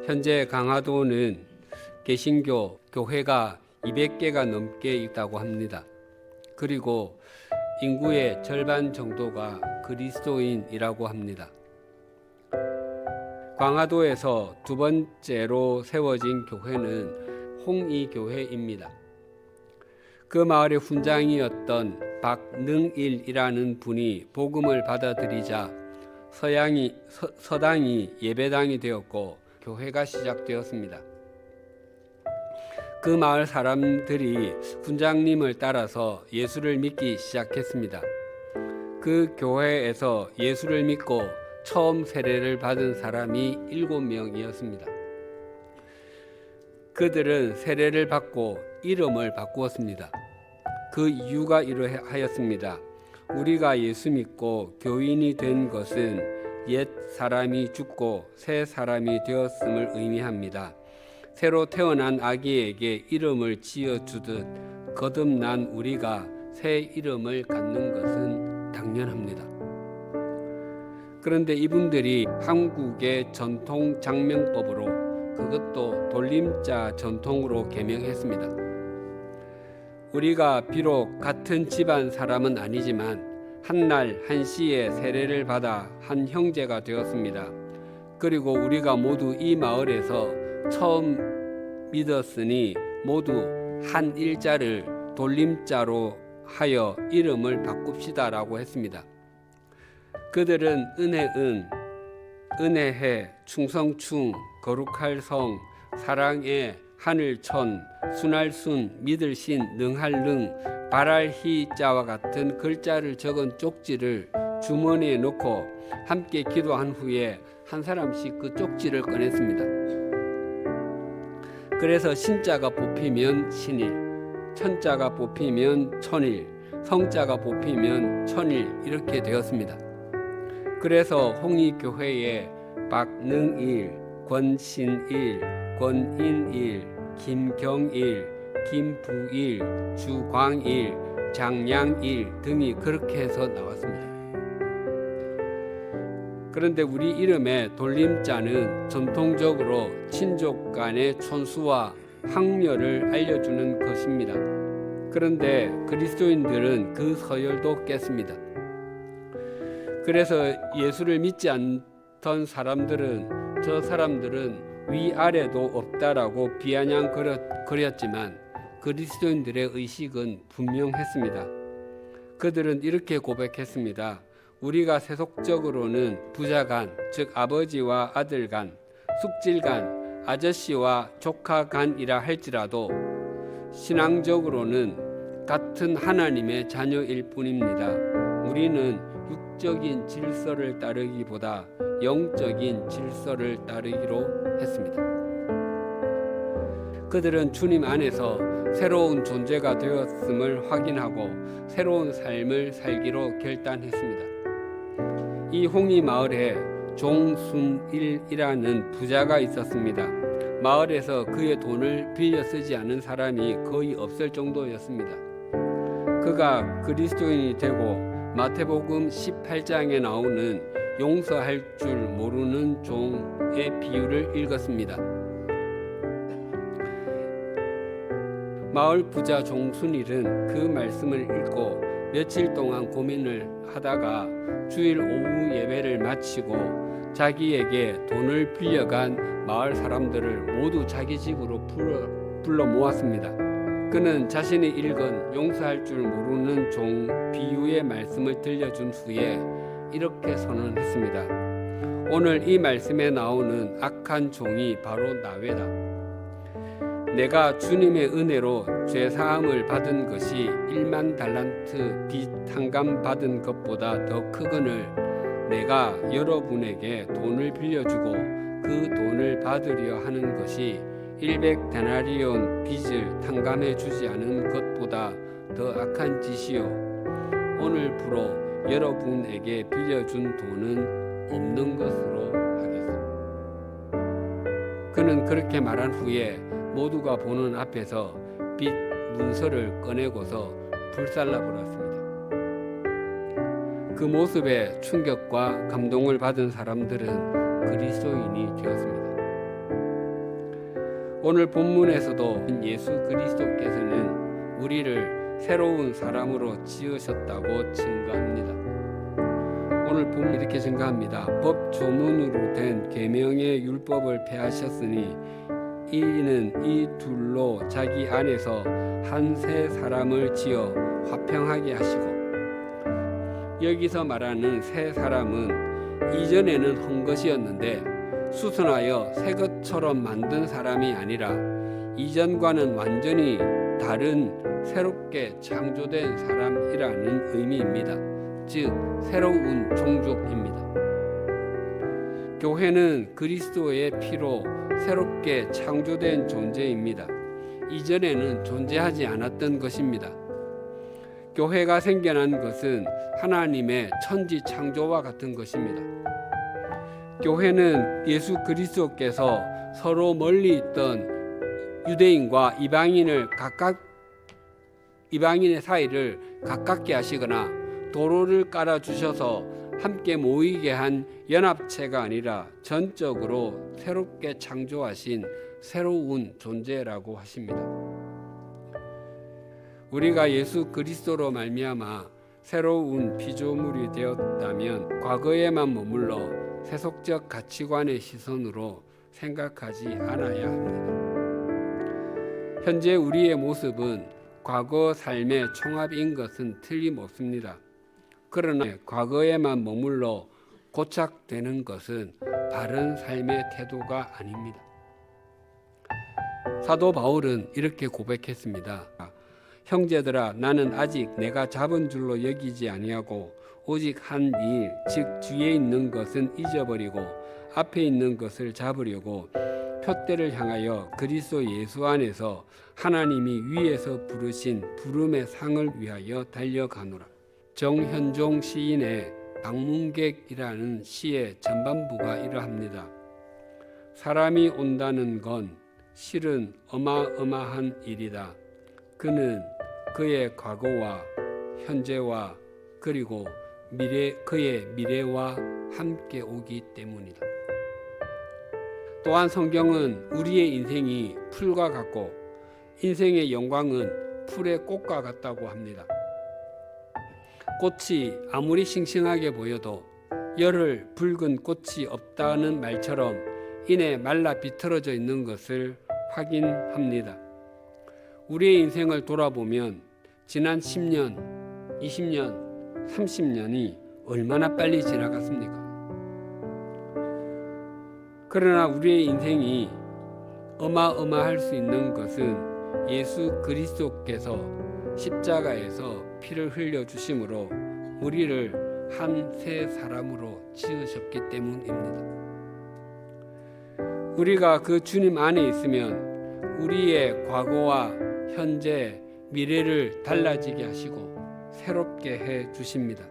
현재 강화도는 개신교 교회가 200개가 넘게 있다고 합니다. 그리고 인구의 절반 정도가 그리스도인이라고 합니다. 강화도에서 두 번째로 세워진 교회는 홍의교회입니다. 그 마을의 훈장이었던 박능일이라는 분이 복음을 받아들이자 서당이 예배당이 되었고 교회가 시작되었습니다. 그 마을 사람들이 훈장님을 따라서 예수를 믿기 시작했습니다. 그 교회에서 예수를 믿고 처음 세례를 받은 사람이 7명이었습니다. 그들은 세례를 받고 이름을 바꾸었습니다. 그 이유가 이러하였습니다. 우리가 예수 믿고 교인이 된 것은 옛 사람이 죽고 새 사람이 되었음을 의미합니다. 새로 태어난 아기에게 이름을 지어주듯 거듭난 우리가 새 이름을 갖는 것은 당연합니다. 그런데 이분들이 한국의 전통 장명법으로 그것도 돌림자 전통으로 개명했습니다. 우리가 비록 같은 집안 사람은 아니지만 한날 한시에 세례를 받아 한 형제가 되었습니다. 그리고 우리가 모두 이 마을에서 처음 믿었으니 모두 한 일자를 돌림자로 하여 이름을 바꿉시다라고 했습니다. 그들은 은혜은, 은혜해, 충성충, 거룩할 성, 사랑의, 하늘천, 순할순, 믿을신, 능할능, 바랄희자와 같은 글자를 적은 쪽지를 주머니에 넣고 함께 기도한 후에 한 사람씩 그 쪽지를 꺼냈습니다. 그래서 신자가 뽑히면 신일, 천자가 뽑히면 천일, 성자가 뽑히면 천일 이렇게 되었습니다. 그래서 홍의교회에 박능일, 권신일, 권인일, 김경일, 김부일, 주광일, 장량일 등이 그렇게 해서 나왔습니다. 그런데 우리 이름의 돌림자는 전통적으로 친족 간의 촌수와 학렬을 알려주는 것입니다. 그런데 그리스도인들은 그 서열도 깼습니다. 그래서 예수를 믿지 않던 사람들은 저 사람들은 위아래도 없다라고 비아냥거렸지만 그리스도인들의 의식은 분명했습니다. 그들은 이렇게 고백했습니다. 우리가 세속적으로는 부자간, 즉 아버지와 아들간, 숙질간, 아저씨와 조카간이라 할지라도 신앙적으로는 같은 하나님의 자녀일 뿐입니다. 우리는 육적인 질서를 따르기보다 영적인 질서를 따르기로 했습니다. 그들은 주님 안에서 새로운 존재가 되었음을 확인하고 새로운 삶을 살기로 결단했습니다. 이 홍의 마을에 종순일이라는 부자가 있었습니다. 마을에서 그의 돈을 빌려 쓰지 않은 사람이 거의 없을 정도였습니다. 그가 그리스도인이 되고 마태복음 18장에 나오는 용서할 줄 모르는 종의 비유를 읽었습니다. 마을 부자 종순일은 그 말씀을 읽고 며칠 동안 고민을 하다가 주일 오후 예배를 마치고 자기에게 돈을 빌려간 마을 사람들을 모두 자기 집으로 불러 모았습니다. 그는 자신이 읽은 용서할 줄 모르는 종 비유의 말씀을 들려준 후에 이렇게 선언했습니다. 오늘 이 말씀에 나오는 악한 종이 바로 나외다. 내가 주님의 은혜로 죄사함을 받은 것이 1만 달란트 빚 탕감 받은 것보다 더 크거늘 내가 여러분에게 돈을 빌려주고 그 돈을 받으려 하는 것이 100데나리온 빚을 탕감해 주지 않은 것보다 더 악한 짓이요. 오늘부로 여러분에게 빌려준 돈은 없는 것으로 하겠습니다. 그는 그렇게 말한 후에 모두가 보는 앞에서 빚 문서를 꺼내고서 불살라 버렸습니다. 그 모습에 충격과 감동을 받은 사람들은 그리스도인이 되었습니다. 오늘 본문에서도 예수 그리스도께서는 우리를 새로운 사람으로 지으셨다고 증거합니다. 오늘 본문 이렇게 증거합니다. 법 조문으로 된 계명의 율법을 폐하셨으니 이는 이 둘로 자기 안에서 한 새 사람을 지어 화평하게 하시고, 여기서 말하는 새 사람은 이전에는 한 것이었는데 수선하여 새 것처럼 만든 사람이 아니라 이전과는 완전히 다른 새롭게 창조된 사람이라는 의미입니다. 즉 새로운 종족입니다. 교회는 그리스도의 피로 새롭게 창조된 존재입니다. 이전에는 존재하지 않았던 것입니다. 교회가 생겨난 것은 하나님의 천지 창조와 같은 것입니다. 교회는 예수 그리스도께서 서로 멀리 있던 유대인과 이방인의 사이를 가깝게 하시거나 도로를 깔아 주셔서 함께 모이게 한 연합체가 아니라 전적으로 새롭게 창조하신 새로운 존재라고 하십니다. 우리가 예수 그리스도로 말미암아 새로운 피조물이 되었다면 과거에만 머물러 세속적 가치관의 시선으로 생각하지 않아야 합니다. 현재 우리의 모습은 과거 삶의 총합인 것은 틀림없습니다. 그러나 과거에만 머물러 고착되는 것은 바른 삶의 태도가 아닙니다. 사도 바울은 이렇게 고백했습니다. 형제들아, 나는 아직 내가 잡은 줄로 여기지 아니하고 오직 한 일, 즉 뒤에 있는 것은 잊어버리고 앞에 있는 것을 잡으려고 표대를 향하여 그리스도 예수 안에서 하나님이 위에서 부르신 부름의 상을 위하여 달려가노라. 정현종 시인의 방문객이라는 시의 전반부가 이러합니다. 사람이 온다는 건 실은 어마어마한 일이다. 그는 그의 과거와 현재와 그리고 그의 미래와 함께 오기 때문이다. 또한 성경은 우리의 인생이 풀과 같고 인생의 영광은 풀의 꽃과 같다고 합니다. 꽃이 아무리 싱싱하게 보여도 열흘 붉은 꽃이 없다는 말처럼 이내 말라 비틀어져 있는 것을 확인합니다. 우리의 인생을 돌아보면 지난 10년, 20년, 30년이 얼마나 빨리 지나갔습니까? 그러나 우리의 인생이 어마어마할 수 있는 것은 예수 그리스도께서 십자가에서 피를 흘려주심으로 우리를 한 새 사람으로 지으셨기 때문입니다. 우리가 그 주님 안에 있으면 우리의 과거와 현재, 미래를 달라지게 하시고 새롭게 해 주십니다.